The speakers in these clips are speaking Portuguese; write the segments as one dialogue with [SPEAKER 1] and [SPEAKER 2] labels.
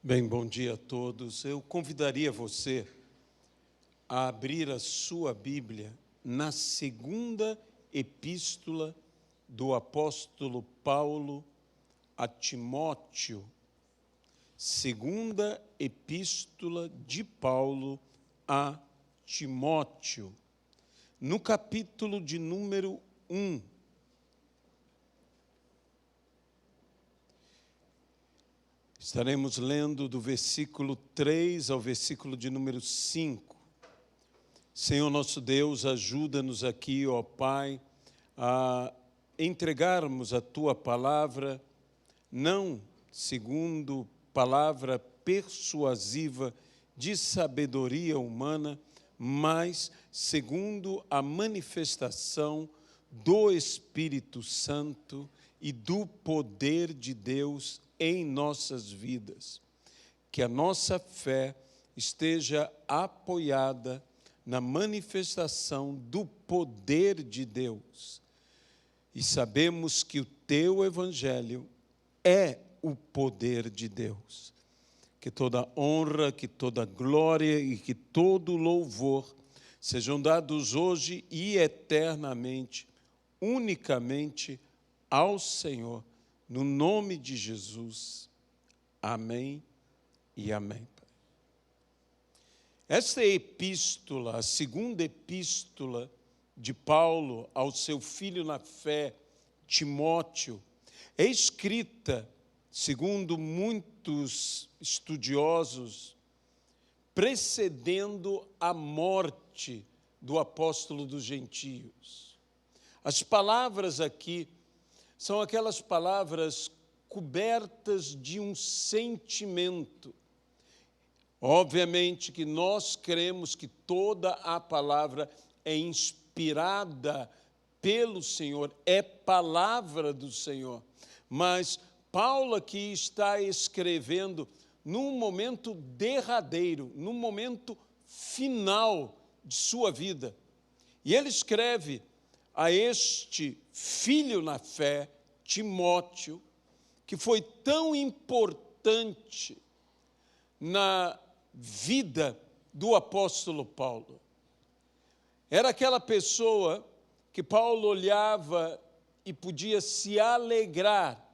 [SPEAKER 1] Bem, bom dia a todos. Eu convidaria você a abrir a sua Bíblia na segunda epístola do apóstolo Paulo a Timóteo. Segunda epístola de Paulo a Timóteo, no capítulo de número 1. Estaremos lendo do versículo 3 ao versículo de número 5. Senhor nosso Deus, ajuda-nos aqui, ó Pai, a entregarmos a Tua palavra, não segundo palavra persuasiva de sabedoria humana, mas segundo a manifestação do Espírito Santo e do poder de Deus em nossas vidas. Que a nossa fé esteja apoiada na manifestação do poder de Deus. E sabemos que o Teu Evangelho é o poder de Deus. Que toda honra, que toda glória e que todo louvor sejam dados hoje e eternamente, unicamente ao Senhor, no nome de Jesus. Amém e amém. Esta epístola, a segunda epístola de Paulo ao seu filho na fé, Timóteo, é escrita, segundo muitos estudiosos, precedendo a morte do apóstolo dos gentios. As palavras aqui são aquelas palavras cobertas de um sentimento. Obviamente que nós cremos que toda a palavra é inspirada pelo Senhor, é palavra do Senhor. Mas Paulo aqui está escrevendo num momento derradeiro, num momento final de sua vida. E ele escreve a este filho na fé, Timóteo, que foi tão importante na vida do apóstolo Paulo. Era aquela pessoa que Paulo olhava e podia se alegrar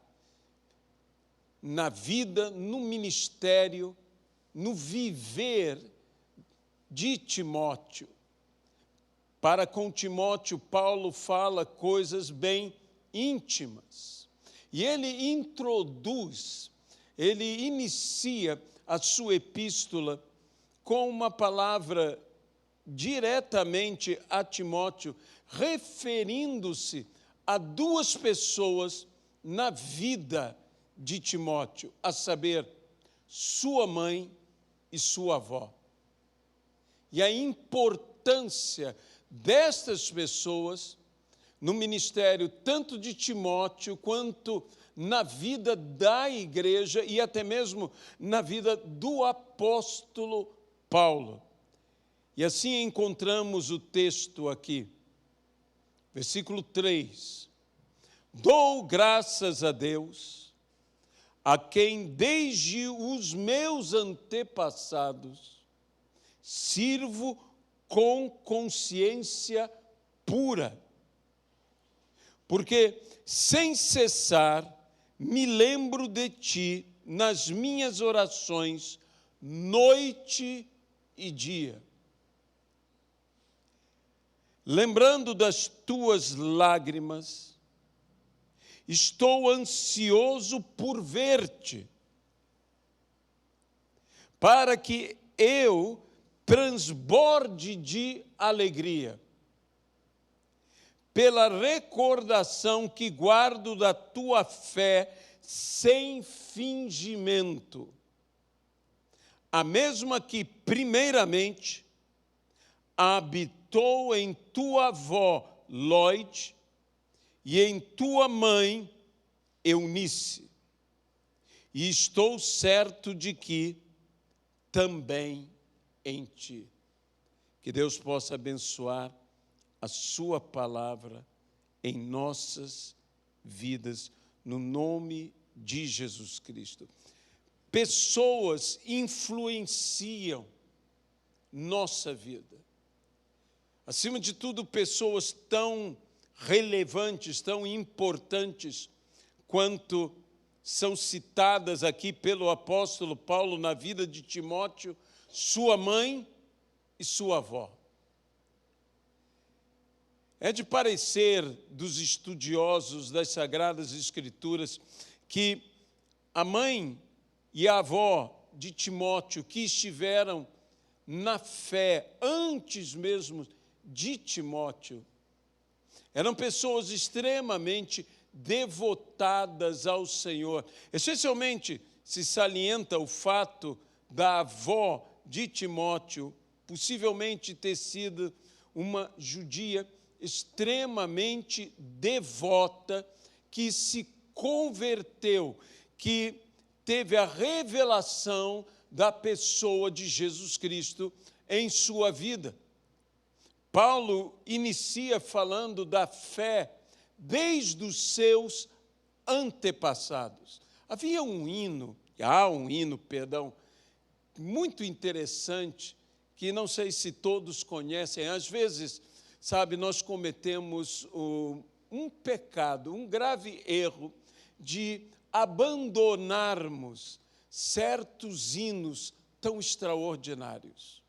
[SPEAKER 1] na vida, no ministério, no viver de Timóteo. Para com Timóteo, Paulo fala coisas bem íntimas. E ele inicia a sua epístola com uma palavra diretamente a Timóteo, referindo-se a duas pessoas na vida de Timóteo, a saber, sua mãe e sua avó. E a importância destas pessoas no ministério tanto de Timóteo quanto na vida da igreja e até mesmo na vida do apóstolo Paulo. E assim encontramos o texto aqui, versículo 3. Dou graças a Deus, a quem desde os meus antepassados sirvo com consciência pura, porque sem cessar me lembro de ti nas minhas orações, noite e dia. Lembrando das tuas lágrimas, estou ansioso por ver-te, para que eu transborde de alegria, pela recordação que guardo da tua fé sem fingimento, a mesma que, primeiramente, habitou em tua avó Loide e em tua mãe Eunice, e estou certo de que também em ti. Que Deus possa abençoar a sua palavra em nossas vidas, no nome de Jesus Cristo. pessoas influenciam nossa vida. Acima de tudo, pessoas tão relevantes, tão importantes quanto são citadas aqui pelo apóstolo Paulo na vida de Timóteo, sua mãe e sua avó. É de parecer dos estudiosos das Sagradas Escrituras que a mãe e a avó de Timóteo, que estiveram na fé antes mesmo de Timóteo, eram pessoas extremamente devotadas ao Senhor. Especialmente se salienta o fato da avó de Timóteo possivelmente ter sido uma judia extremamente devota, que se converteu, que teve a revelação da pessoa de Jesus Cristo em sua vida. Paulo inicia falando da fé desde os seus antepassados. Há um hino, muito interessante, que não sei se todos conhecem. Às vezes, nós cometemos um pecado, um grave erro de abandonarmos certos hinos tão extraordinários,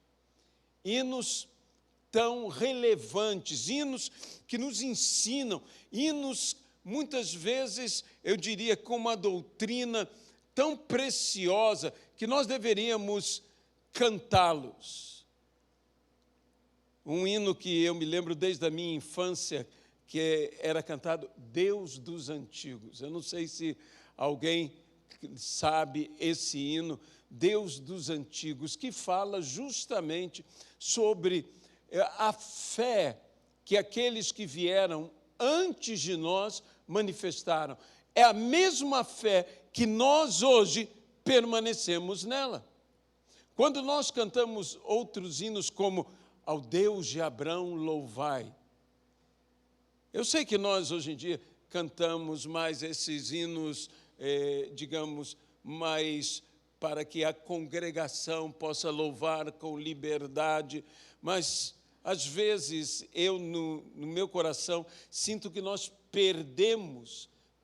[SPEAKER 1] hinos tão relevantes, hinos que nos ensinam, hinos, muitas vezes, eu diria, com uma doutrina tão preciosa, que nós deveríamos cantá-los. Um hino que eu me lembro desde a minha infância, que era cantado, Deus dos Antigos. Eu não sei se alguém sabe esse hino, Deus dos Antigos, que fala justamente sobre a fé que aqueles que vieram antes de nós manifestaram. É a mesma fé que nós hoje permanecemos nela. Quando nós cantamos outros hinos como Ao Deus de Abraão louvai, eu sei que nós hoje em dia cantamos mais esses hinos, digamos, mais para que a congregação possa louvar com liberdade, mas às vezes eu no meu coração sinto que nós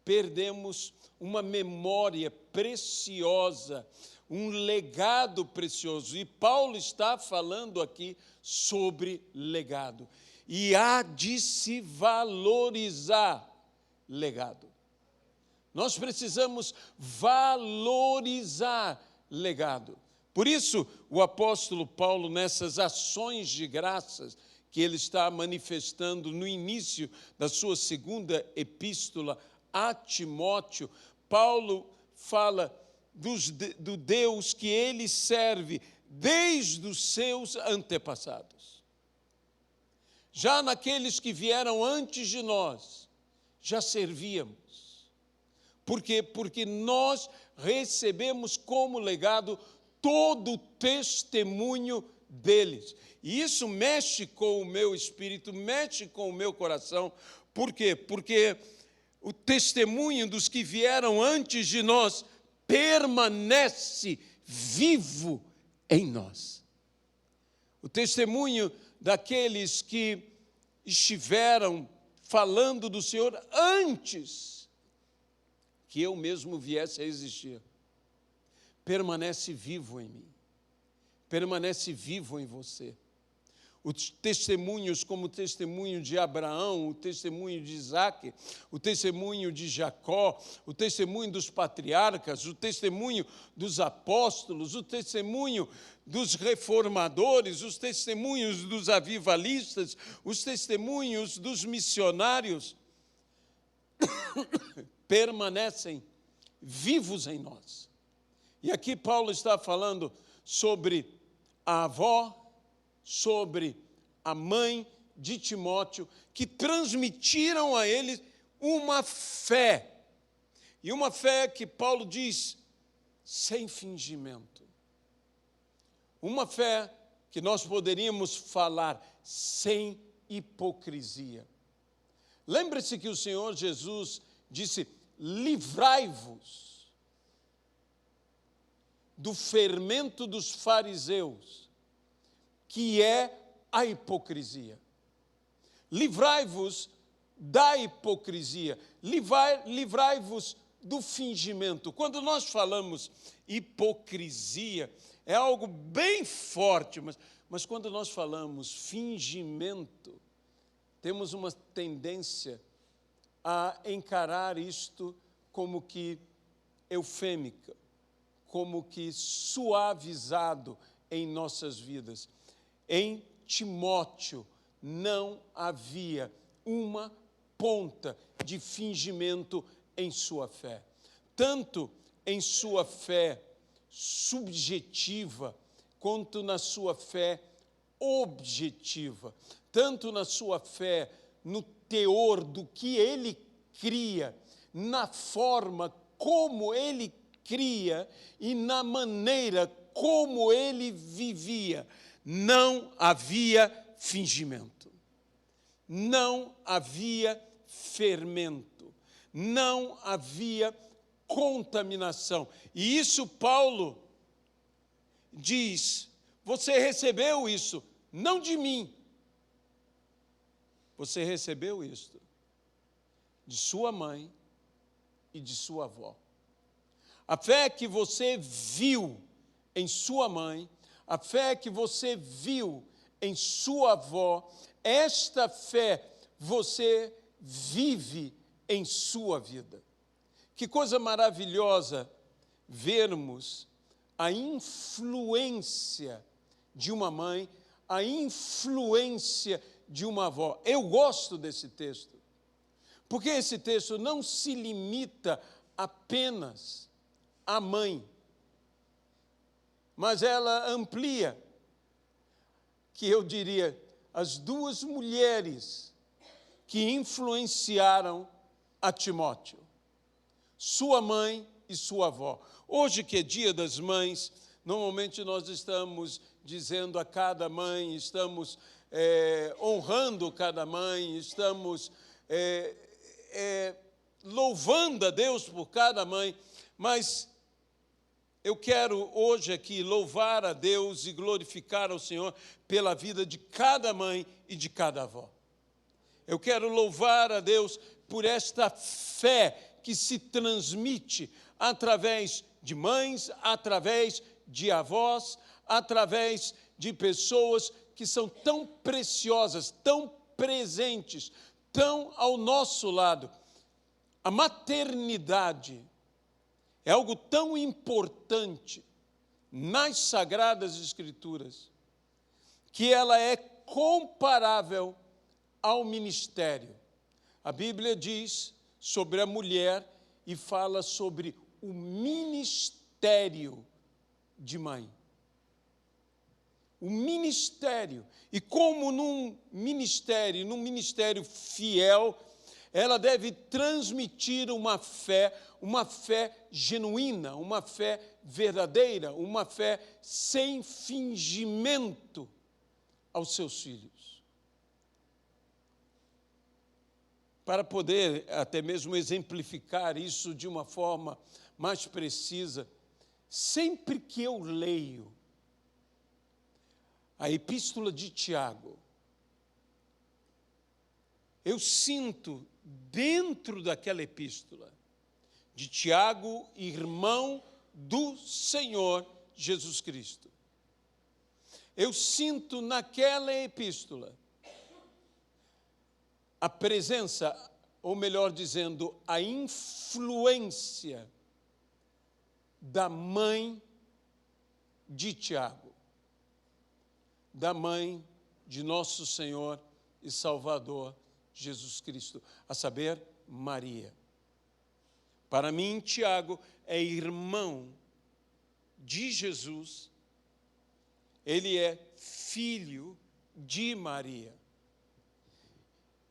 [SPEAKER 1] perdemos uma memória preciosa, um legado precioso. E Paulo está falando aqui sobre legado. E há de se valorizar legado. Nós precisamos valorizar legado. Por isso, o apóstolo Paulo, nessas ações de graças que ele está manifestando no início da sua segunda epístola a Timóteo, Paulo fala do Deus que ele serve desde os seus antepassados. Já naqueles que vieram antes de nós, já servíamos. Por quê? Porque nós recebemos como legado todo o testemunho deles. E isso mexe com o meu espírito, mexe com o meu coração. Por quê? Porque o testemunho dos que vieram antes de nós permanece vivo em nós. O testemunho daqueles que estiveram falando do Senhor antes que eu mesmo viesse a existir, permanece vivo em mim, permanece vivo em você. Os testemunhos, como o testemunho de Abraão, o testemunho de Isaac, o testemunho de Jacó, o testemunho dos patriarcas, o testemunho dos apóstolos, o testemunho dos reformadores, os testemunhos dos avivalistas, os testemunhos dos missionários, permanecem vivos em nós. E aqui Paulo está falando sobre a avó, sobre a mãe de Timóteo, que transmitiram a ele uma fé. E uma fé que Paulo diz, sem fingimento. Uma fé que nós poderíamos falar sem hipocrisia. Lembre-se que o Senhor Jesus disse, livrai-vos. do fermento dos fariseus, que é a hipocrisia. Livrai-vos da hipocrisia, livrai-vos do fingimento. Quando nós falamos hipocrisia, é algo bem forte, mas quando nós falamos fingimento, temos uma tendência a encarar isto como que eufêmica, como que suavizado em nossas vidas. Em Timóteo não havia uma ponta de fingimento em sua fé, tanto em sua fé subjetiva, quanto na sua fé objetiva, tanto na sua fé no teor do que ele cria, na forma como ele cria e na maneira como ele vivia. Não havia fingimento, não havia fermento, não havia contaminação. E isso Paulo diz: você recebeu isso, não de mim. Você recebeu isto de sua mãe e de sua avó. A fé que você viu em sua mãe, a fé que você viu em sua avó, esta fé você vive em sua vida. Que coisa maravilhosa vermos a influência de uma mãe, a influência de uma avó. Eu gosto desse texto, porque esse texto não se limita apenas à mãe, mas ela amplia, que eu diria, as duas mulheres que influenciaram a Timóteo, sua mãe e sua avó. Hoje, que é Dia das Mães, normalmente nós estamos dizendo a cada mãe, estamos honrando cada mãe, estamos louvando a Deus por cada mãe, mas eu quero hoje aqui louvar a Deus e glorificar ao Senhor pela vida de cada mãe e de cada avó. Eu quero louvar a Deus por esta fé que se transmite através de mães, através de avós, através de pessoas que são tão preciosas, tão presentes, tão ao nosso lado. A maternidade é algo tão importante nas Sagradas Escrituras que ela é comparável ao ministério. A Bíblia diz sobre a mulher e fala sobre o ministério de mãe. O ministério. E como num ministério fiel, ela deve transmitir uma fé genuína, uma fé verdadeira, uma fé sem fingimento aos seus filhos. Para poder até mesmo exemplificar isso de uma forma mais precisa, sempre que eu leio a Epístola de Tiago, eu sinto dentro daquela epístola de Tiago, irmão do Senhor Jesus Cristo, eu sinto naquela epístola a presença, ou melhor dizendo, a influência da mãe de Tiago, da mãe de nosso Senhor e Salvador Jesus Cristo, a saber, Maria. Para mim, Tiago é irmão de Jesus, ele é filho de Maria.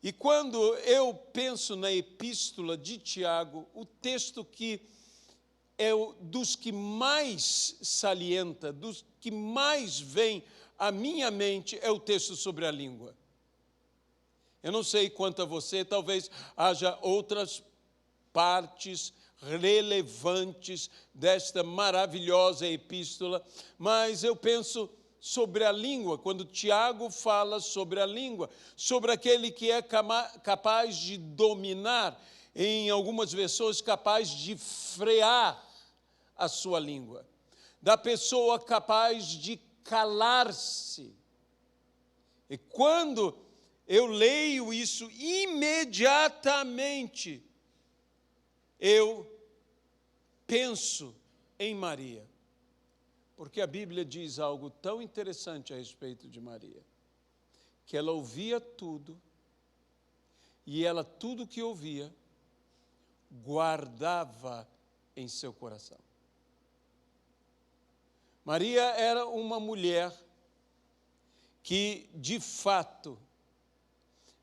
[SPEAKER 1] E quando eu penso na epístola de Tiago, o texto que é dos que mais salienta, dos que mais vem à minha mente, é o texto sobre a língua. Eu não sei quanto a você, talvez haja outras partes, relevantes desta maravilhosa epístola, mas eu penso sobre a língua, quando Tiago fala sobre a língua, sobre aquele que é capaz de dominar, em algumas versões, capaz de frear a sua língua, da pessoa capaz de calar-se. E quando eu leio isso, imediatamente eu penso em Maria. Porque a Bíblia diz algo tão interessante a respeito de Maria, que ela ouvia tudo, e ela tudo que ouvia, guardava em seu coração. Maria era uma mulher que, de fato,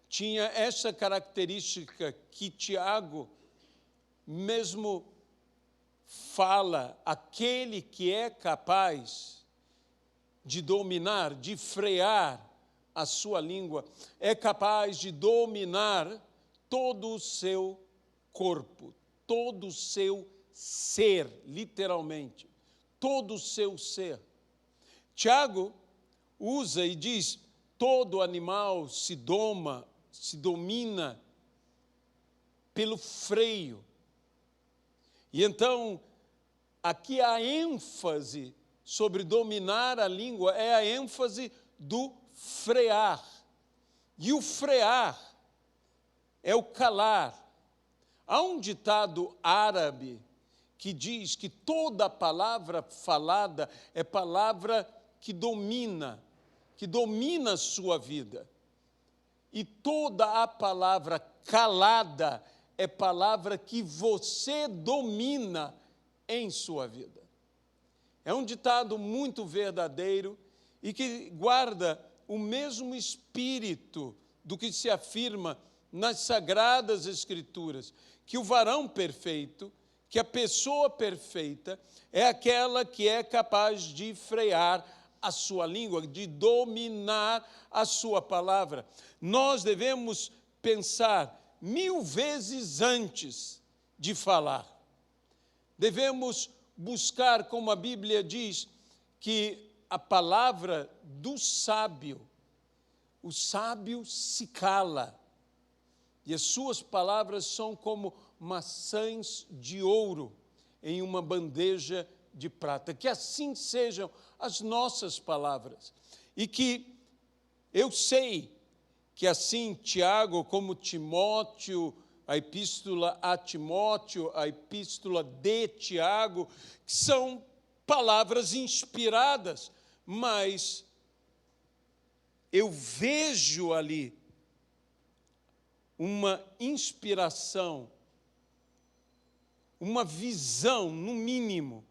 [SPEAKER 1] tinha essa característica que Tiago mesmo fala, aquele que é capaz de dominar, de frear a sua língua, é capaz de dominar todo o seu corpo, todo o seu ser, literalmente, todo o seu ser. Tiago usa e diz, todo animal se domina pelo freio. E então, aqui a ênfase sobre dominar a língua é a ênfase do frear. E o frear é o calar. Há um ditado árabe que diz que toda palavra falada é palavra que domina a sua vida. E toda a palavra calada é palavra que você domina em sua vida. É um ditado muito verdadeiro e que guarda o mesmo espírito do que se afirma nas Sagradas Escrituras, que o varão perfeito, que a pessoa perfeita, é aquela que é capaz de frear a sua língua, de dominar a sua palavra. Nós devemos pensar 1000 vezes antes de falar. Devemos buscar, como a Bíblia diz, que a palavra do sábio, o sábio se cala, e as suas palavras são como maçãs de ouro em uma bandeja de prata. Que assim sejam as nossas palavras. E que eu sei que assim Tiago, como Timóteo, a epístola a Timóteo, a epístola de Tiago, que são palavras inspiradas, mas eu vejo ali uma inspiração, uma visão, no mínimo,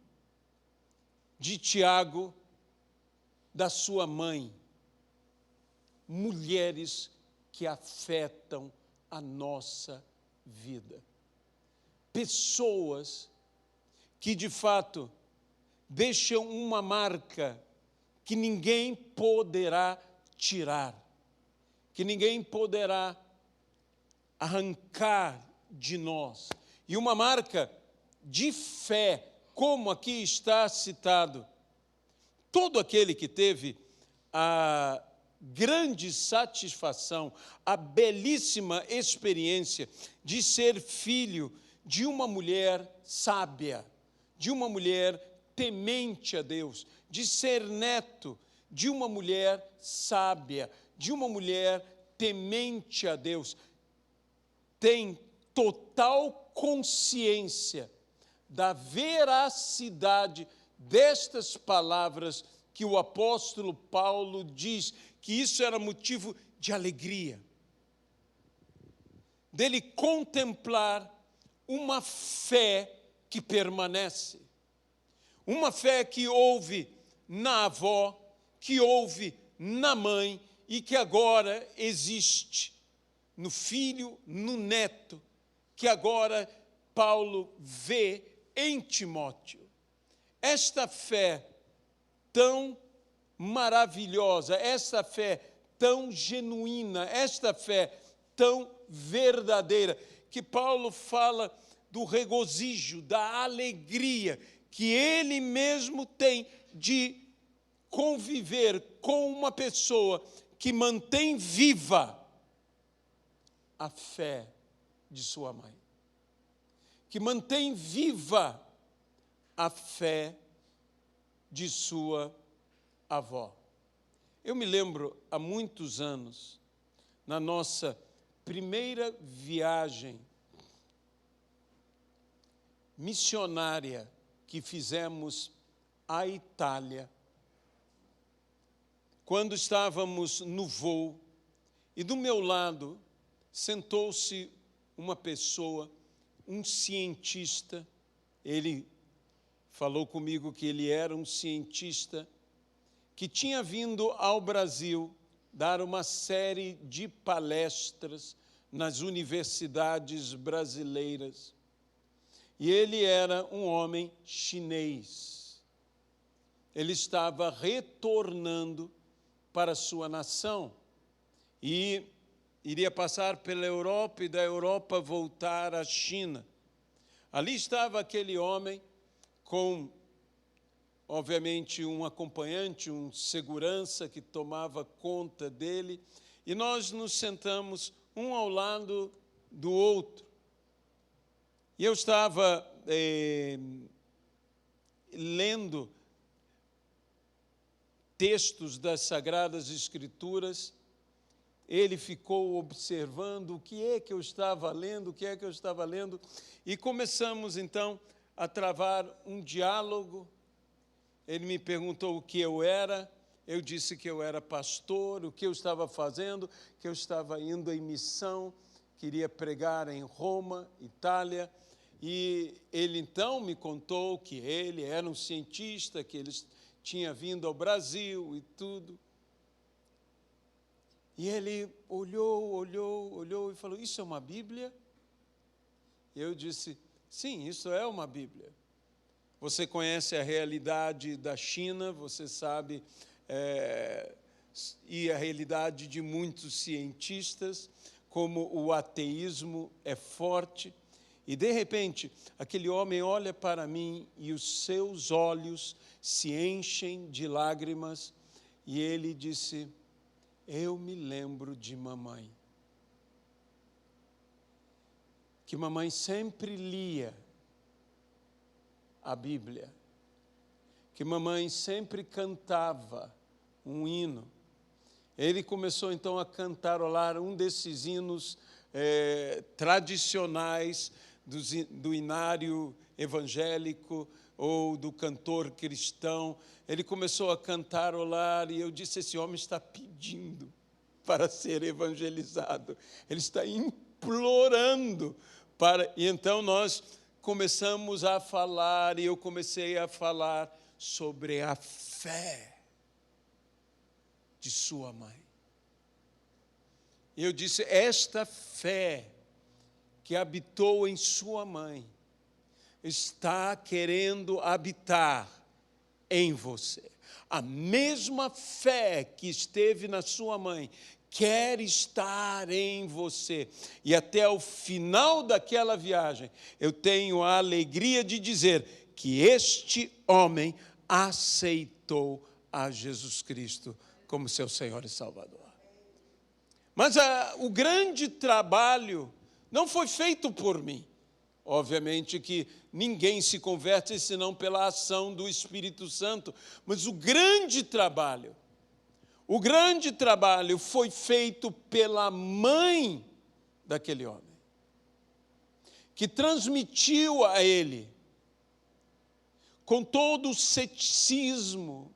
[SPEAKER 1] de Tiago, da sua mãe. Mulheres que afetam a nossa vida. Pessoas que, de fato, deixam uma marca que ninguém poderá tirar, que ninguém poderá arrancar de nós. E uma marca de fé, como aqui está citado. Todo aquele que teve a grande satisfação, a belíssima experiência de ser filho de uma mulher sábia, de uma mulher temente a Deus, de ser neto de uma mulher sábia, de uma mulher temente a Deus, tem total consciência da veracidade destas palavras que o apóstolo Paulo diz que isso era motivo de alegria, dele contemplar uma fé que permanece, uma fé que houve na avó, que houve na mãe e que agora existe no filho, no neto, que agora Paulo vê em Timóteo. Esta fé tão maravilhosa, esta fé tão genuína, esta fé tão verdadeira, que Paulo fala do regozijo, da alegria que ele mesmo tem de conviver com uma pessoa que mantém viva a fé de sua mãe, que mantém viva a fé de sua avó. Eu me lembro, há muitos anos, na nossa primeira viagem missionária que fizemos à Itália, quando estávamos no voo, e do meu lado sentou-se uma pessoa, um cientista. Ele falou comigo que ele era um cientista que tinha vindo ao Brasil dar uma série de palestras nas universidades brasileiras. E ele era um homem chinês. Ele estava retornando para a sua nação e iria passar pela Europa e da Europa voltar à China. Ali estava aquele homem com, obviamente, um acompanhante, um segurança que tomava conta dele, e nós nos sentamos um ao lado do outro. E eu estava lendo textos das Sagradas Escrituras. Ele ficou observando o que é que eu estava lendo, e começamos, então, a travar um diálogo. Ele me perguntou o que eu era, eu disse que eu era pastor, o que eu estava fazendo, que eu estava indo em missão, queria pregar em Roma, Itália, e ele, então, me contou que ele era um cientista, que ele tinha vindo ao Brasil e tudo. E ele olhou e falou, isso é uma Bíblia? E eu disse, sim, isso é uma Bíblia. Você conhece a realidade da China, você sabe, e a realidade de muitos cientistas, como o ateísmo é forte. E, de repente, aquele homem olha para mim e os seus olhos se enchem de lágrimas, e ele disse, eu me lembro de mamãe, que mamãe sempre lia a Bíblia, que mamãe sempre cantava um hino. Ele começou então a cantarolar um desses hinos tradicionais do hinário evangélico ou do cantor cristão. Ele começou a cantarolar e eu disse, esse homem está pedindo para ser evangelizado. Ele está implorando para... E então nós começamos a falar, e eu comecei a falar sobre a fé de sua mãe. Eu disse, esta fé que habitou em sua mãe está querendo habitar em você. A mesma fé que esteve na sua mãe quer estar em você. E até o final daquela viagem, eu tenho a alegria de dizer que este homem aceitou a Jesus Cristo como seu Senhor e Salvador. Mas o grande trabalho não foi feito por mim. Obviamente que ninguém se converte senão pela ação do Espírito Santo, mas o grande trabalho foi feito pela mãe daquele homem, que transmitiu a ele, com todo o ceticismo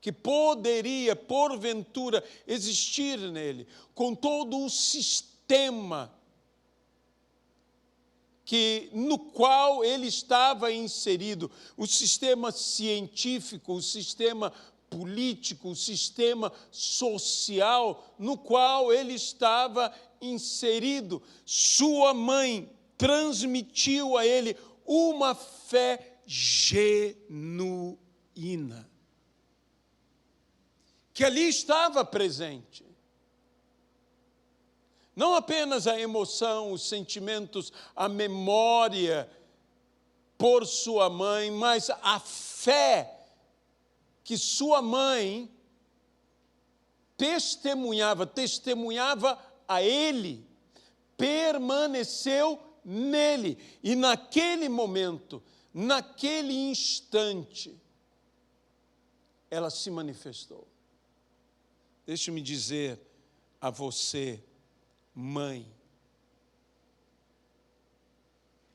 [SPEAKER 1] que poderia, porventura, existir nele, com todo o sistema no qual ele estava inserido, o sistema científico, o sistema político, o sistema social no qual ele estava inserido. Sua mãe transmitiu a ele uma fé genuína, que ali estava presente. Não apenas a emoção, os sentimentos, a memória por sua mãe, mas a fé que sua mãe testemunhava a ele, permaneceu nele. E naquele momento, naquele instante, ela se manifestou. Deixe-me dizer a você, mãe,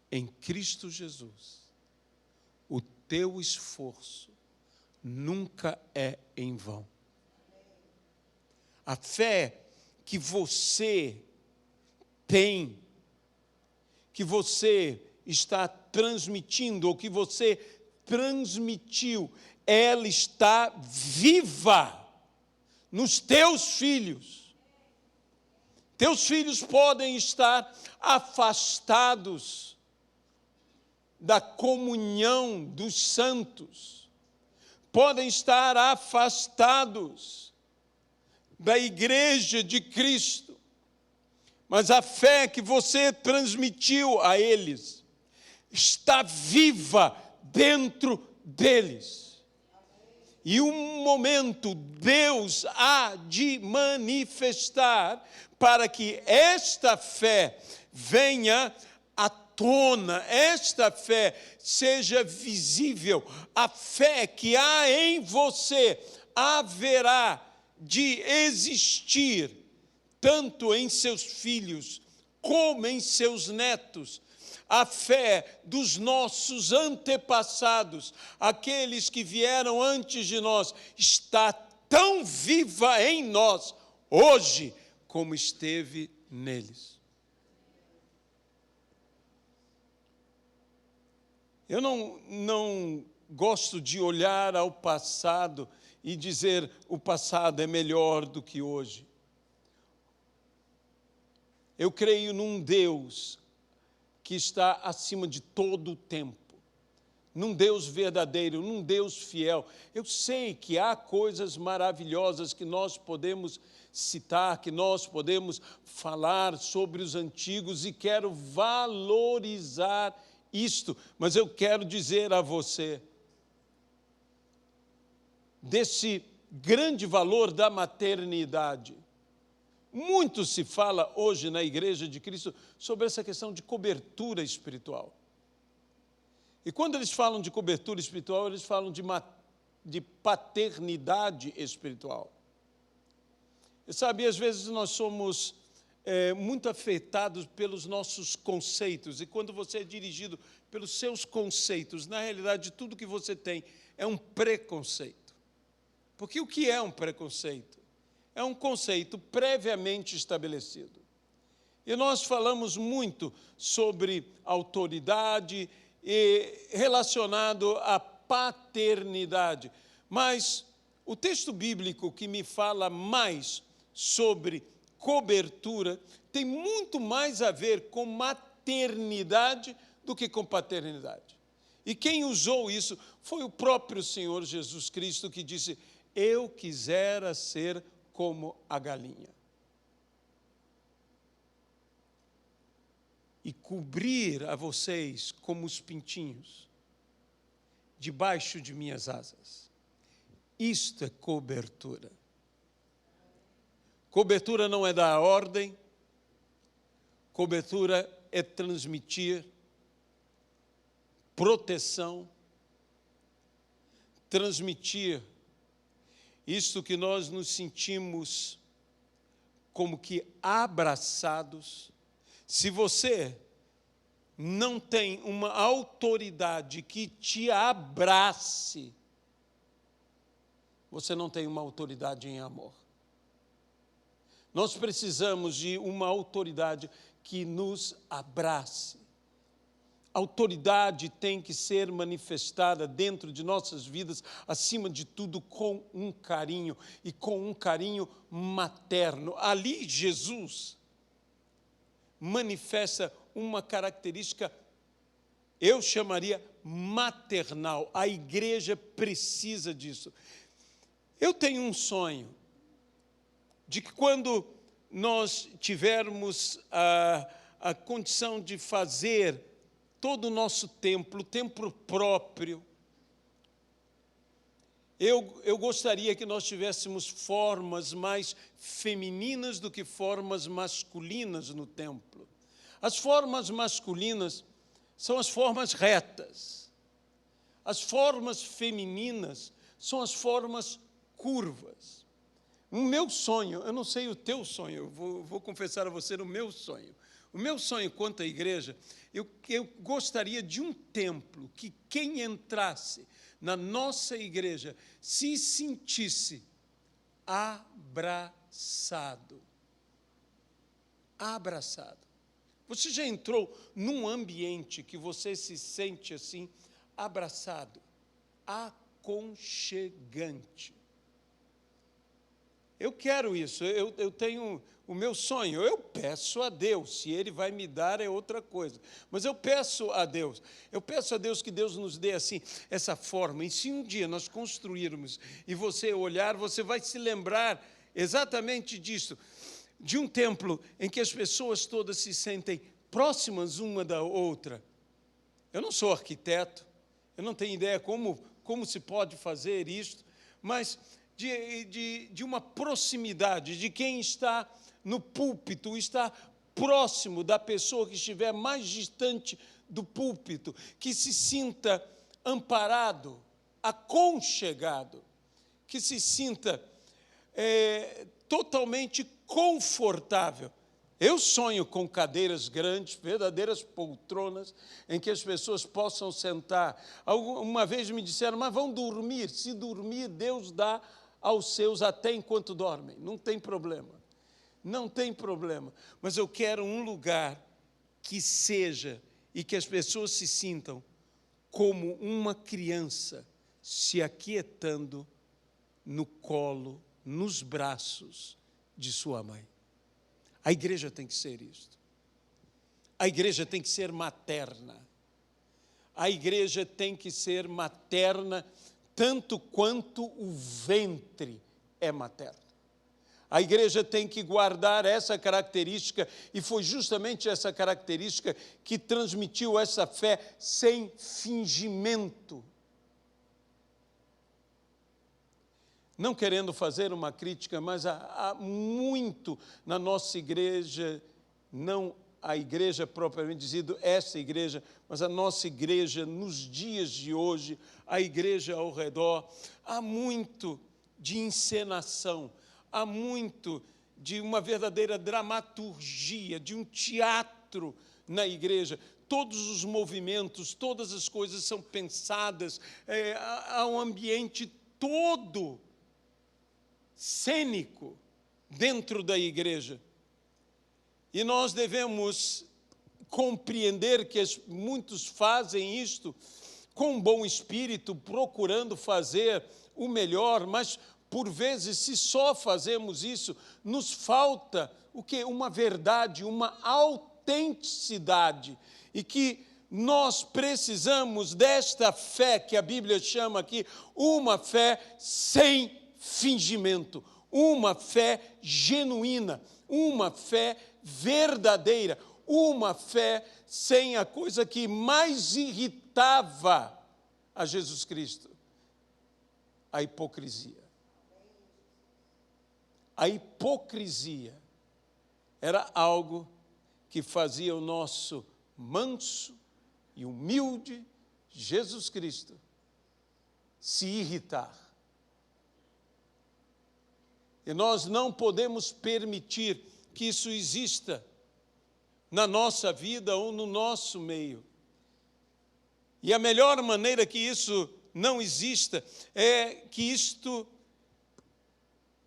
[SPEAKER 1] em Cristo Jesus, o teu esforço nunca é em vão. A fé que você tem, que você está transmitindo, ou que você transmitiu, ela está viva nos teus filhos. Teus filhos podem estar afastados da comunhão dos santos, podem estar afastados da igreja de Cristo, mas a fé que você transmitiu a eles está viva dentro deles. E um momento Deus há de manifestar para que esta fé venha à tona, esta fé seja visível. A fé que há em você haverá de existir tanto em seus filhos como em seus netos. A fé dos nossos antepassados, aqueles que vieram antes de nós, está tão viva em nós hoje como esteve neles. Eu não gosto de olhar ao passado e dizer o passado é melhor do que hoje. Eu creio num Deus que está acima de todo o tempo, num Deus verdadeiro, num Deus fiel. Eu sei que há coisas maravilhosas que nós podemos citar, que nós podemos falar sobre os antigos, e quero valorizar isto, mas eu quero dizer a você desse grande valor da maternidade. Muito se fala hoje na Igreja de Cristo sobre essa questão de cobertura espiritual. E quando eles falam de cobertura espiritual, eles falam de paternidade espiritual. E sabe, às vezes nós somos muito afetados pelos nossos conceitos, e quando você é dirigido pelos seus conceitos, na realidade tudo que você tem é um preconceito. Porque o que é um preconceito? É um conceito previamente estabelecido. E nós falamos muito sobre autoridade e relacionado à paternidade. Mas o texto bíblico que me fala mais sobre cobertura tem muito mais a ver com maternidade do que com paternidade. E quem usou isso foi o próprio Senhor Jesus Cristo, que disse: eu quisera ser como a galinha, e cobrir a vocês como os pintinhos, debaixo de minhas asas. Isto é cobertura. Cobertura não é dar ordem, cobertura é transmitir proteção, transmitir isto que nós nos sentimos como que abraçados. Se você não tem uma autoridade que te abrace, você não tem uma autoridade em amor. Nós precisamos de uma autoridade que nos abrace. A autoridade tem que ser manifestada dentro de nossas vidas, acima de tudo, com um carinho, e com um carinho materno. Ali, Jesus manifesta uma característica, eu chamaria maternal. A igreja precisa disso. Eu tenho um sonho de que quando nós tivermos a condição de fazer todo o nosso templo, templo próprio, eu gostaria que nós tivéssemos formas mais femininas do que formas masculinas no templo. As formas masculinas são as formas retas. As formas femininas são as formas curvas. O meu sonho, eu não sei o teu sonho, eu vou confessar a você o meu sonho. O meu sonho quanto à igreja, eu gostaria de um templo que quem entrasse na nossa igreja se sentisse abraçado. Abraçado. Você já entrou num ambiente que você se sente assim, abraçado, aconchegante? Eu quero isso, eu tenho o meu sonho, eu peço a Deus, se Ele vai me dar é outra coisa, mas eu peço a Deus que Deus nos dê assim, essa forma, e se um dia nós construirmos, e você olhar, você vai se lembrar exatamente disso, de um templo em que as pessoas todas se sentem próximas uma da outra. Eu não sou arquiteto, eu não tenho ideia como se pode fazer isto, mas de uma proximidade, de quem está no púlpito, está próximo da pessoa que estiver mais distante do púlpito, que se sinta amparado, aconchegado, que se sinta totalmente confortável. Eu sonho com cadeiras grandes, verdadeiras poltronas, em que as pessoas possam sentar. Uma vez me disseram, mas vão dormir. Se dormir, Deus dá aos seus até enquanto dormem. Não tem problema. Não tem problema. Mas eu quero um lugar que seja e que as pessoas se sintam como uma criança se aquietando no colo, nos braços de sua mãe. A igreja tem que ser isto. A igreja tem que ser materna. A igreja tem que ser materna tanto quanto o ventre é materno. A igreja tem que guardar essa característica, e foi justamente essa característica que transmitiu essa fé sem fingimento. Não querendo fazer uma crítica, mas há muito na nossa igreja, não a igreja propriamente dizida, essa igreja, mas a nossa igreja nos dias de hoje, a igreja ao redor, há muito de encenação, há muito de uma verdadeira dramaturgia, de um teatro na igreja. Todos os movimentos, todas as coisas são pensadas, há um ambiente todo cênico dentro da igreja. E nós devemos compreender que muitos fazem isto com bom espírito, procurando fazer o melhor, mas por vezes, se só fazemos isso, nos falta o quê? Uma verdade, uma autenticidade, e que nós precisamos desta fé que a Bíblia chama aqui, uma fé sem fingimento, uma fé genuína, uma fé verdadeira, uma fé sem a coisa que mais irritava a Jesus Cristo, a hipocrisia. A hipocrisia era algo que fazia o nosso manso e humilde Jesus Cristo se irritar. E nós não podemos permitir que isso exista na nossa vida ou no nosso meio. E a melhor maneira que isso não exista é que isto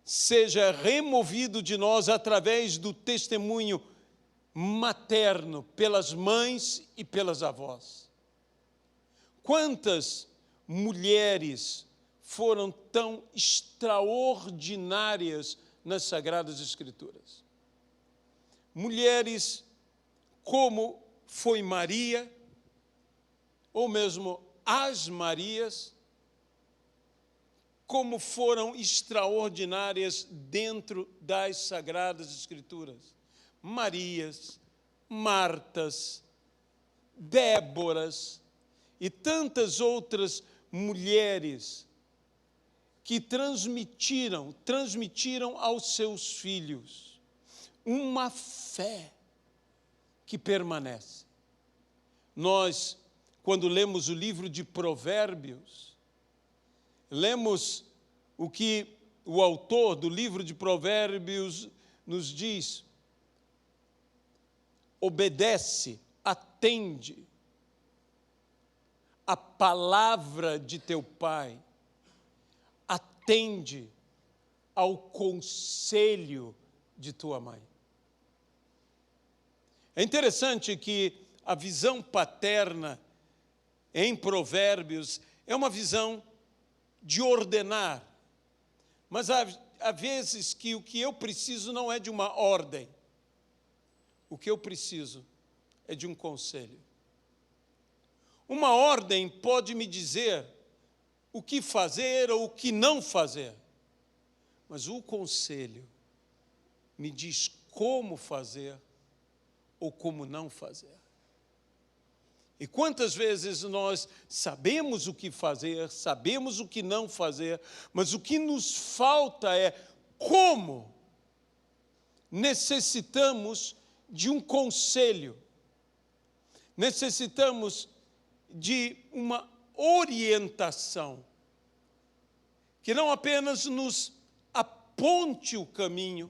[SPEAKER 1] seja removido de nós através do testemunho materno, pelas mães e pelas avós. Quantas mulheres foram tão extraordinárias nas Sagradas Escrituras? Mulheres como foi Maria, ou mesmo as Marias, como foram extraordinárias dentro das Sagradas Escrituras. Marias, Martas, Déboras e tantas outras mulheres que transmitiram aos seus filhos uma fé que permanece. Nós, quando lemos o livro de Provérbios, lemos o que o autor do livro de Provérbios nos diz: obedece, atende a palavra de teu pai, atende ao conselho de tua mãe. É interessante que a visão paterna em Provérbios é uma visão de ordenar, mas há vezes que o que eu preciso não é de uma ordem, o que eu preciso é de um conselho. Uma ordem pode me dizer o que fazer ou o que não fazer, mas o conselho me diz como fazer ou como não fazer. E quantas vezes nós sabemos o que fazer, sabemos o que não fazer, mas o que nos falta é como. Necessitamos de um conselho, necessitamos de uma orientação, que não apenas nos aponte o caminho,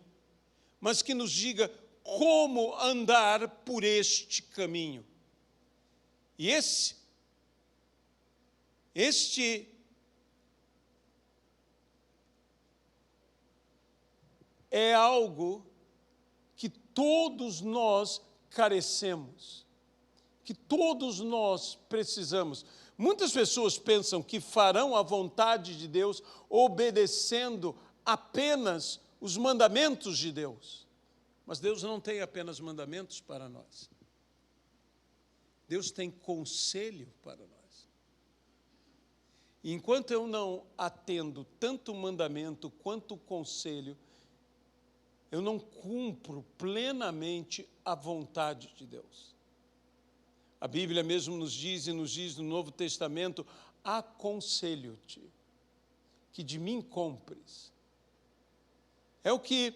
[SPEAKER 1] mas que nos diga como andar por este caminho. E este é algo que todos nós carecemos, que todos nós precisamos. Muitas pessoas pensam que farão a vontade de Deus obedecendo apenas os mandamentos de Deus. Mas Deus não tem apenas mandamentos para nós. Deus tem conselho para nós. E enquanto eu não atendo tanto o mandamento quanto o conselho, eu não cumpro plenamente a vontade de Deus. A Bíblia mesmo nos diz no Novo Testamento: aconselho-te, que de mim compres. É o que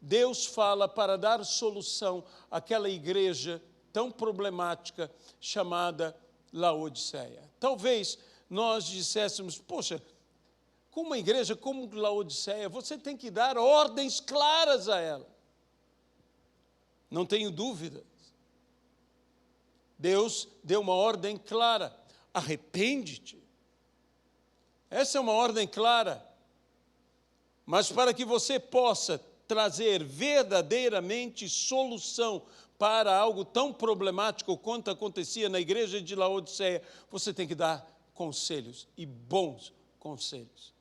[SPEAKER 1] Deus fala para dar solução àquela igreja tão problemática chamada Laodiceia. Talvez nós disséssemos: poxa, com uma igreja como Laodiceia, você tem que dar ordens claras a ela. Não tenho dúvida. Deus deu uma ordem clara: arrepende-te. Essa é uma ordem clara. Mas para que você possa trazer verdadeiramente solução para algo tão problemático quanto acontecia na igreja de Laodiceia, você tem que dar conselhos, e bons conselhos.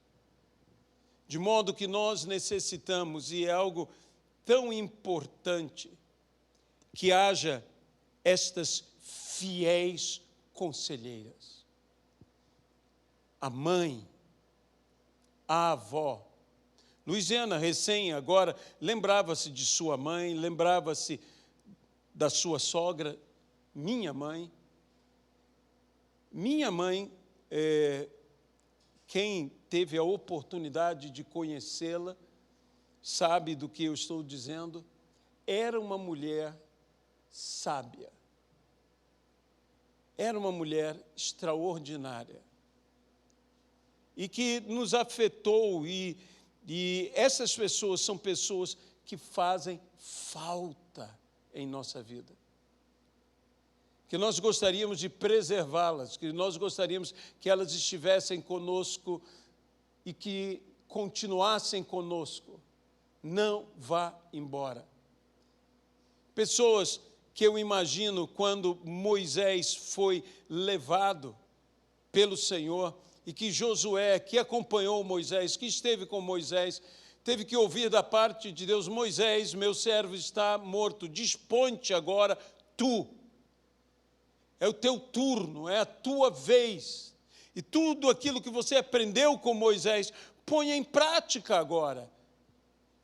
[SPEAKER 1] De modo que nós necessitamos, e é algo tão importante, que haja estas fiéis conselheiras. A mãe, a avó. Luiziana, recém agora, lembrava-se de sua mãe, lembrava-se da sua sogra, minha mãe. Minha mãe, quem teve a oportunidade de conhecê-la, sabe do que eu estou dizendo, era uma mulher sábia. Era uma mulher extraordinária. E que nos afetou, e essas pessoas são pessoas que fazem falta em nossa vida. Que nós gostaríamos de preservá-las, que nós gostaríamos que elas estivessem conosco e que continuassem conosco. Não vá embora. Pessoas que eu imagino quando Moisés foi levado pelo Senhor, e que Josué, que acompanhou Moisés, que esteve com Moisés, teve que ouvir da parte de Deus: Moisés, meu servo está morto, dispõe-te agora tu. É o teu turno, é a tua vez. E tudo aquilo que você aprendeu com Moisés, ponha em prática agora.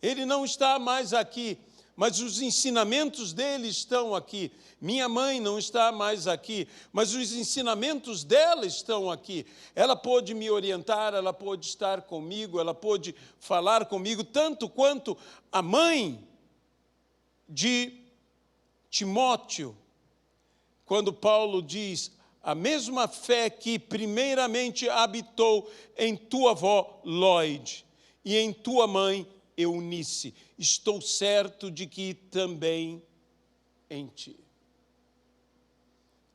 [SPEAKER 1] Ele não está mais aqui, mas os ensinamentos dele estão aqui. Minha mãe não está mais aqui, mas os ensinamentos dela estão aqui. Ela pôde me orientar, ela pôde estar comigo, ela pôde falar comigo, tanto quanto a mãe de Timóteo, quando Paulo diz: a mesma fé que primeiramente habitou em tua avó Lóide e em tua mãe Eunice, estou certo de que também em ti.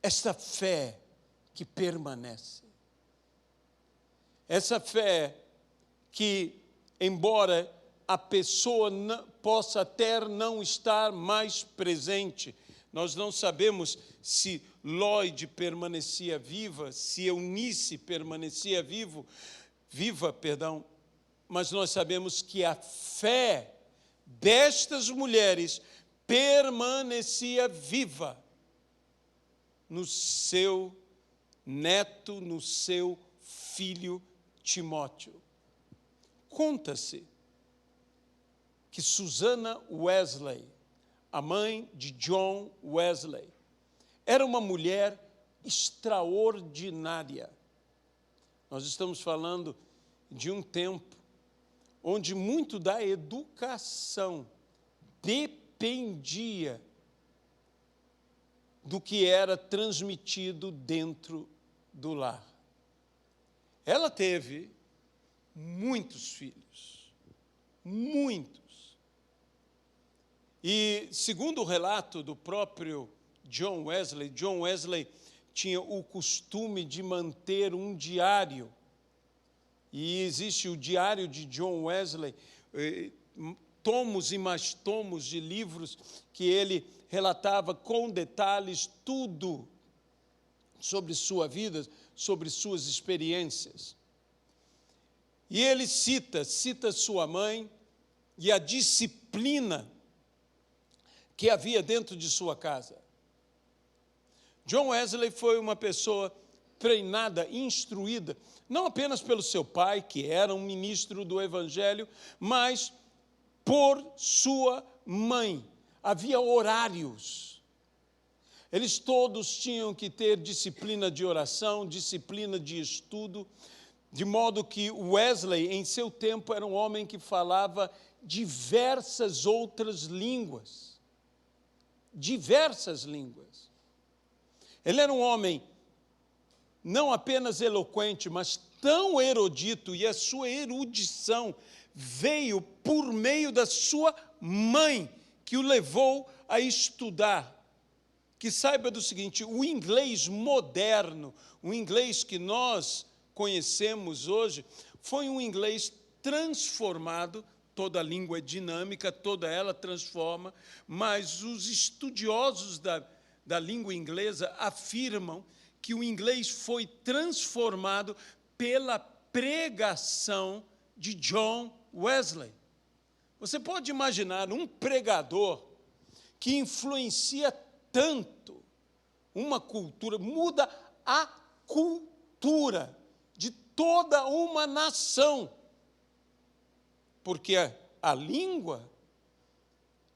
[SPEAKER 1] Essa fé que permanece, essa fé que, embora a pessoa possa até não estar mais presente, nós não sabemos se Lóide permanecia viva, se Eunice permanecia viva, mas nós sabemos que a fé destas mulheres permanecia viva no seu neto, no seu filho Timóteo. Conta-se que Susana Wesley, a mãe de John Wesley, era uma mulher extraordinária. Nós estamos falando de um tempo onde muito da educação dependia do que era transmitido dentro do lar. Ela teve muitos filhos, muitos. E, segundo o relato do próprio John Wesley tinha o costume de manter um diário. E existe o diário de John Wesley, tomos e mais tomos de livros que ele relatava com detalhes tudo sobre sua vida, sobre suas experiências. E ele cita sua mãe e a disciplina que havia dentro de sua casa. John Wesley foi uma pessoa treinada, instruída, não apenas pelo seu pai, que era um ministro do Evangelho, mas por sua mãe. Havia horários. Eles todos tinham que ter disciplina de oração, disciplina de estudo, de modo que Wesley, em seu tempo, era um homem que falava diversas outras línguas. Diversas línguas. Ele era um homem não apenas eloquente, mas tão erudito, e a sua erudição veio por meio da sua mãe, que o levou a estudar. Que saiba do seguinte: o inglês moderno, o inglês que nós conhecemos hoje, foi um inglês transformado. Toda língua é dinâmica, toda ela transforma, mas os estudiosos da língua inglesa afirmam que o inglês foi transformado pela pregação de John Wesley. Você pode imaginar um pregador que influencia tanto uma cultura, muda a cultura de toda uma nação, porque a língua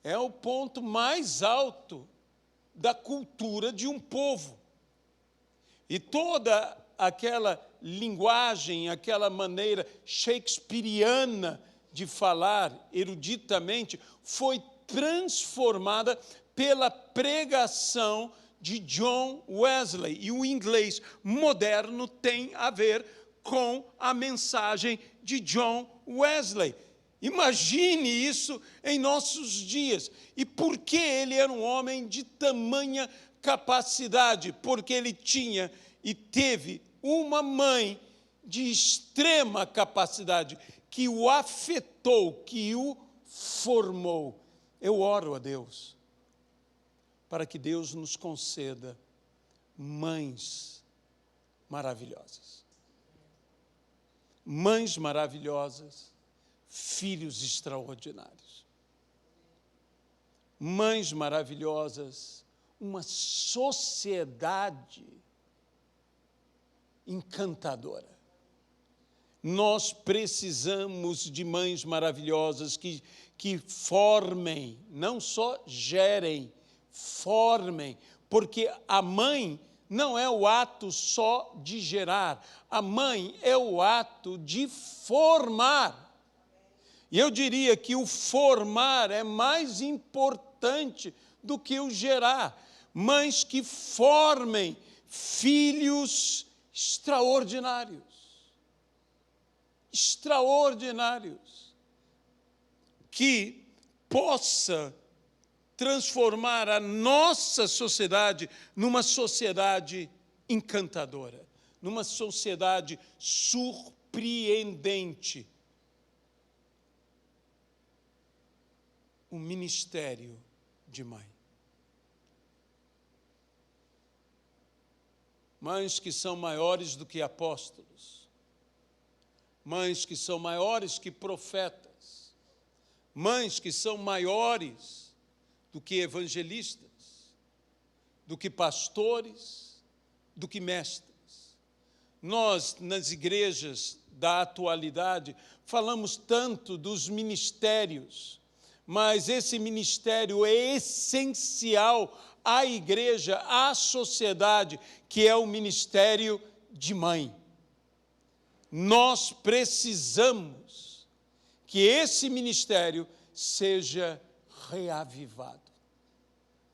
[SPEAKER 1] é o ponto mais alto da cultura de um povo. E toda aquela linguagem, aquela maneira shakespeariana de falar eruditamente, foi transformada pela pregação de John Wesley. E o inglês moderno tem a ver com a mensagem de John Wesley. Imagine isso em nossos dias. E por que ele era um homem de tamanha capacidade? Porque ele tinha e teve uma mãe de extrema capacidade, que o afetou, que o formou. Eu oro a Deus para que Deus nos conceda mães maravilhosas. Mães maravilhosas, filhos extraordinários. Mães maravilhosas, uma sociedade encantadora. Nós precisamos de mães maravilhosas que formem, não só gerem, formem, porque a mãe não é o ato só de gerar, a mãe é o ato de formar. E eu diria que o formar é mais importante do que o gerar. Mães que formem filhos extraordinários. Extraordinários. Que possa transformar a nossa sociedade numa sociedade encantadora, numa sociedade surpreendente. O ministério de mãe. Mães que são maiores do que apóstolos, mães que são maiores que profetas, mães que são maiores do que evangelistas, do que pastores, do que mestres. Nós, nas igrejas da atualidade, falamos tanto dos ministérios, mas esse ministério é essencial à igreja, à sociedade, que é o ministério de mãe. Nós precisamos que esse ministério seja reavivado.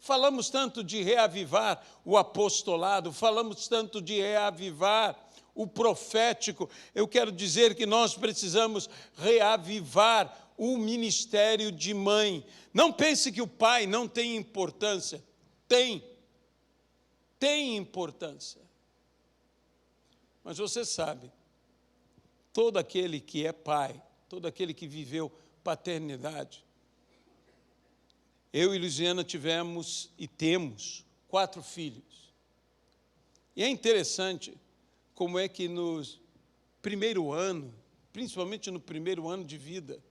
[SPEAKER 1] Falamos tanto de reavivar o apostolado, falamos tanto de reavivar o profético. Eu quero dizer que nós precisamos reavivar o ministério de mãe. Não pense que o pai não tem importância. Tem importância. Mas você sabe, todo aquele que é pai, todo aquele que viveu paternidade, eu e Luciana tivemos e temos 4 filhos. E é interessante como é que no primeiro ano, principalmente no primeiro ano de vida,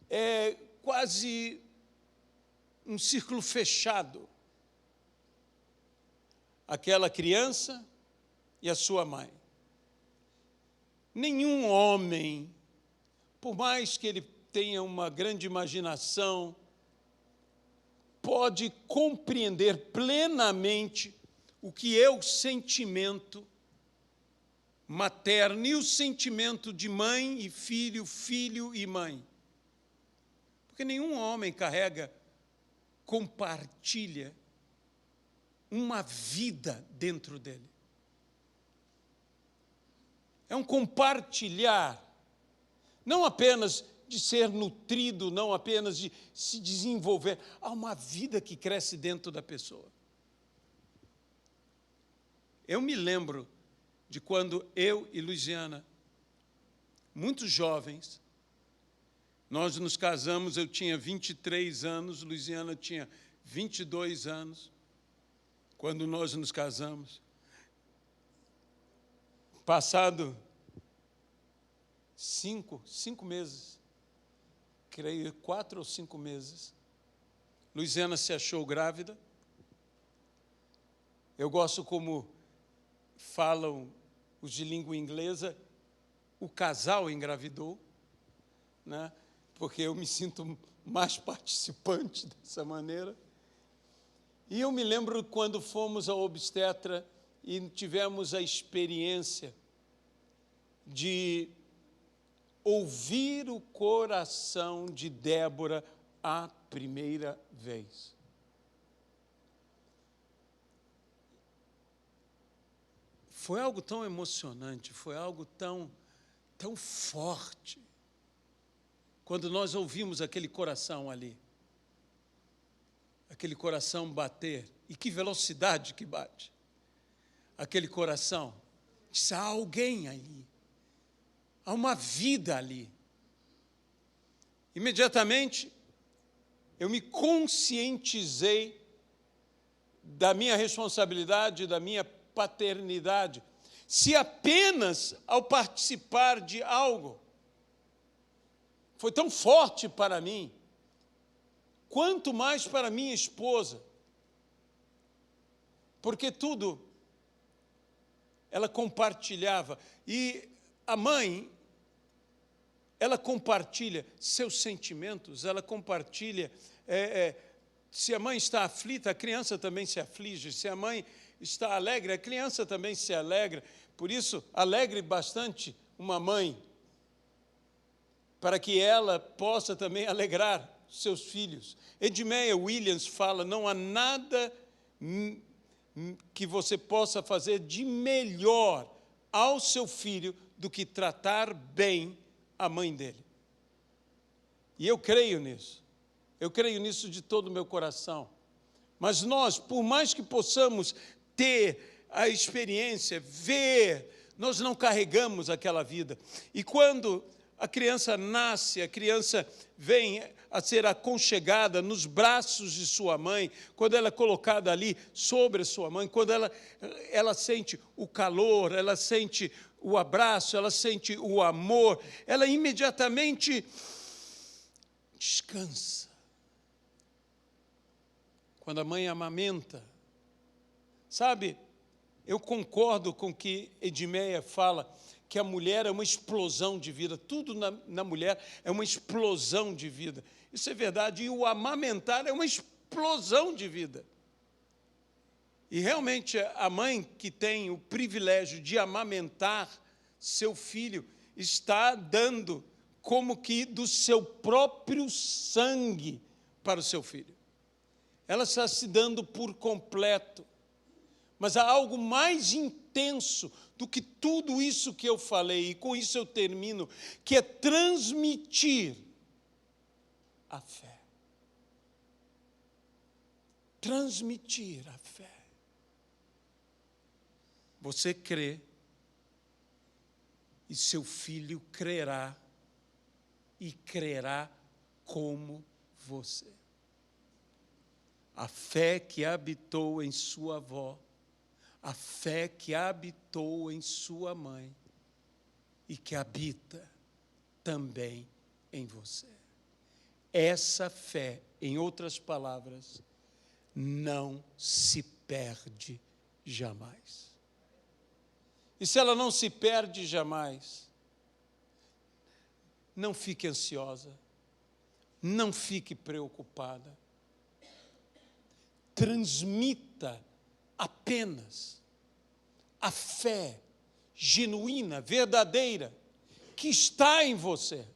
[SPEAKER 1] é quase um círculo fechado. Aquela criança e a sua mãe. Nenhum homem, por mais que ele tenha uma grande imaginação, pode compreender plenamente o que é o sentimento materno e o sentimento de mãe e filho, filho e mãe. Porque nenhum homem compartilha uma vida dentro dele. É um compartilhar, não apenas de ser nutrido, não apenas de se desenvolver. Há uma vida que cresce dentro da pessoa. Eu me lembro de quando eu e Luciana, muito jovens, nós nos casamos, eu tinha 23 anos, Luciana tinha 22 anos, quando nós nos casamos. Passado 5 meses, creio, 4 ou 5 meses, Luciana se achou grávida. Eu gosto como falam os de língua inglesa, o casal engravidou, né? Porque eu me sinto mais participante dessa maneira. E eu me lembro quando fomos ao obstetra e tivemos a experiência de ouvir o coração de Débora a primeira vez. Foi algo tão emocionante, foi algo tão forte, quando nós ouvimos aquele coração ali, aquele coração bater, e que velocidade que bate, aquele coração, disse, há alguém ali, há uma vida ali. Imediatamente, eu me conscientizei da minha responsabilidade, da minha paternidade. Se apenas ao participar de algo foi tão forte para mim, quanto mais para minha esposa, porque tudo ela compartilhava. E a mãe, ela compartilha seus sentimentos, ela compartilha. Se a mãe está aflita, a criança também se aflige. Se a mãe está alegre, a criança também se alegra. Por isso, alegre bastante uma mãe, para que ela possa também alegrar seus filhos. Edmeia Williams fala: não há nada que você possa fazer de melhor ao seu filho do que tratar bem a mãe dele. E eu creio nisso. Eu creio nisso de todo o meu coração. Mas nós, por mais que possamos ter a experiência, ver, nós não carregamos aquela vida. E quando a criança nasce, a criança vem a ser aconchegada nos braços de sua mãe, quando ela é colocada ali sobre a sua mãe, quando ela sente o calor, ela sente o abraço, ela sente o amor, ela imediatamente descansa. Quando a mãe amamenta, sabe, eu concordo com o que Edmeia fala, que a mulher é uma explosão de vida, tudo na mulher é uma explosão de vida. Isso é verdade, e o amamentar é uma explosão de vida. E realmente a mãe que tem o privilégio de amamentar seu filho está dando como que do seu próprio sangue para o seu filho. Ela está se dando por completo. Mas há algo mais intenso do que tudo isso que eu falei, e com isso eu termino, que é transmitir a fé. Transmitir a fé. Você crê, e seu filho crerá, e crerá como você. A fé que habitou em sua avó, a fé que habitou em sua mãe e que habita também em você. Essa fé, em outras palavras, não se perde jamais. E se ela não se perde jamais, não fique ansiosa, não fique preocupada. Transmita apenas a fé genuína, verdadeira, que está em você.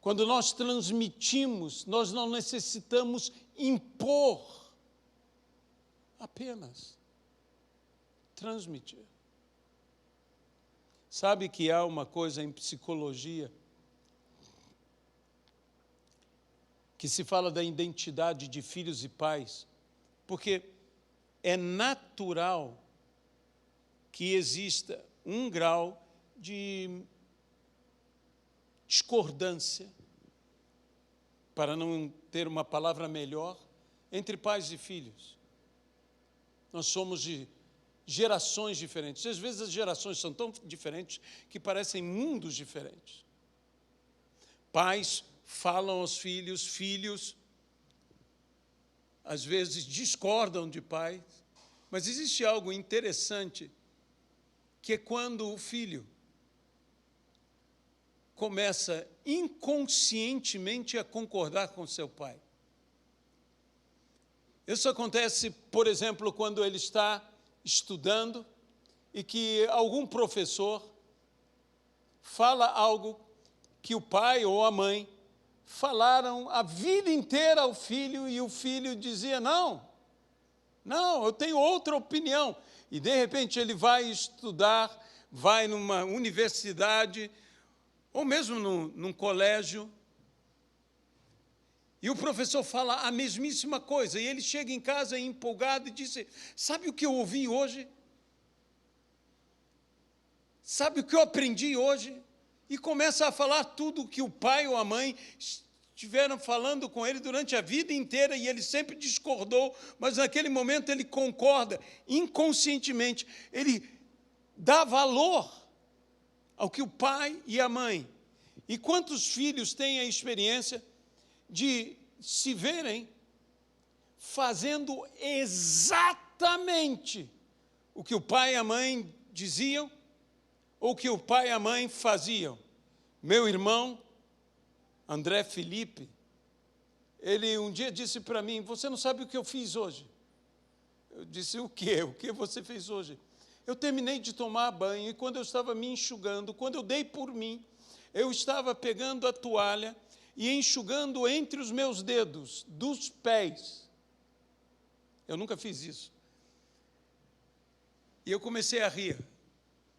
[SPEAKER 1] Quando nós transmitimos, nós não necessitamos impor, apenas transmitir. Sabe que há uma coisa em psicologia que se fala da identidade de filhos e pais, porque é natural que exista um grau de discordância, para não ter uma palavra melhor, entre pais e filhos. Nós somos de gerações diferentes. Às vezes as gerações são tão diferentes que parecem mundos diferentes. Pais falam aos filhos, filhos às vezes discordam de pais, mas existe algo interessante, que é quando o filho começa inconscientemente a concordar com seu pai. Isso acontece, por exemplo, quando ele está estudando e que algum professor fala algo que o pai ou a mãe falaram a vida inteira ao filho, e o filho dizia: não, eu tenho outra opinião. E, de repente, ele vai estudar, vai numa universidade, ou mesmo num colégio, e o professor fala a mesmíssima coisa, e ele chega em casa empolgado e diz: sabe o que eu ouvi hoje? Sabe o que eu aprendi hoje? E começa a falar tudo o que o pai ou a mãe estiveram falando com ele durante a vida inteira, e ele sempre discordou, mas naquele momento ele concorda, inconscientemente, ele dá valor ao que o pai e a mãe. E quantos filhos têm a experiência de se verem fazendo exatamente o que o pai e a mãe diziam ou o que o pai e a mãe faziam. Meu irmão, André Felipe, ele um dia disse para mim, você não sabe o que eu fiz hoje? Eu disse, o quê? O que você fez hoje? Eu terminei de tomar banho e quando eu estava me enxugando, quando eu dei por mim, eu estava pegando a toalha e enxugando entre os meus dedos, dos pés. Eu nunca fiz isso. E eu comecei a rir,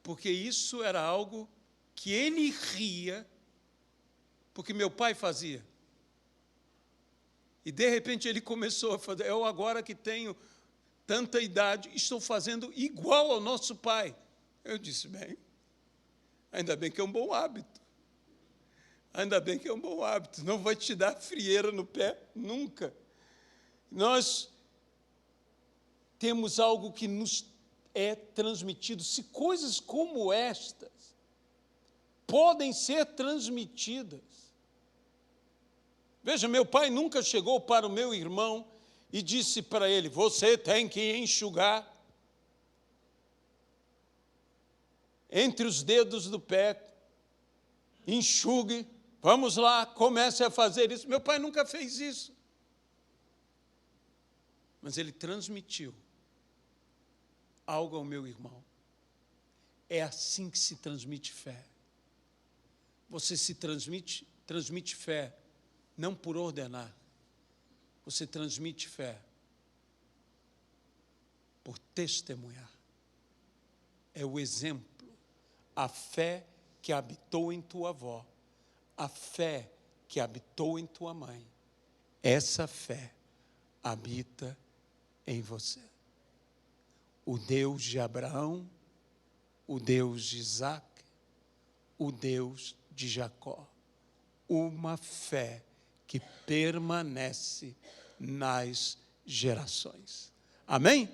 [SPEAKER 1] porque isso era algo que ele ria, porque meu pai fazia. E, de repente, ele começou a fazer. Eu, agora que tenho tanta idade, estou fazendo igual ao nosso pai. Eu disse, bem, ainda bem que é um bom hábito. Ainda bem que é um bom hábito. Não vai te dar frieira no pé, nunca. Nós temos algo que nos é transmitido. Se coisas como estas podem ser transmitidas. Veja, meu pai nunca chegou para o meu irmão e disse para ele, você tem que enxugar entre os dedos do pé, enxugue, vamos lá, comece a fazer isso. Meu pai nunca fez isso. Mas ele transmitiu algo ao meu irmão. É assim que se transmite fé. Você se transmite fé, não por ordenar. Você transmite fé por testemunhar. É o exemplo. A fé que habitou em tua avó, a fé que habitou em tua mãe, essa fé habita em você. O Deus de Abraão, o Deus de Isaac, o Deus de Jacó. Uma fé que permanece nas gerações. Amém?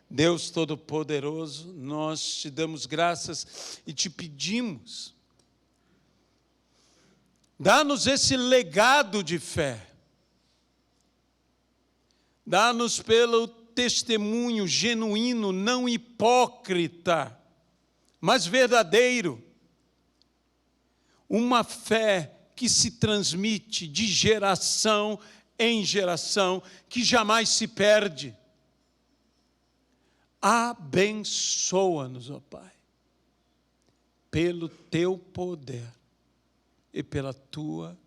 [SPEAKER 1] Deus Todo-Poderoso, nós te damos graças e te pedimos, dá-nos esse legado de fé. Dá-nos pelo testemunho genuíno, não hipócrita, mas verdadeiro. Uma fé que se transmite de geração em geração, que jamais se perde. Abençoa-nos, ó Pai, pelo teu poder e pela tua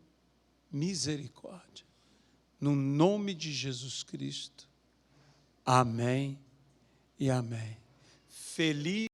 [SPEAKER 1] misericórdia. No nome de Jesus Cristo. Amém e amém. Feliz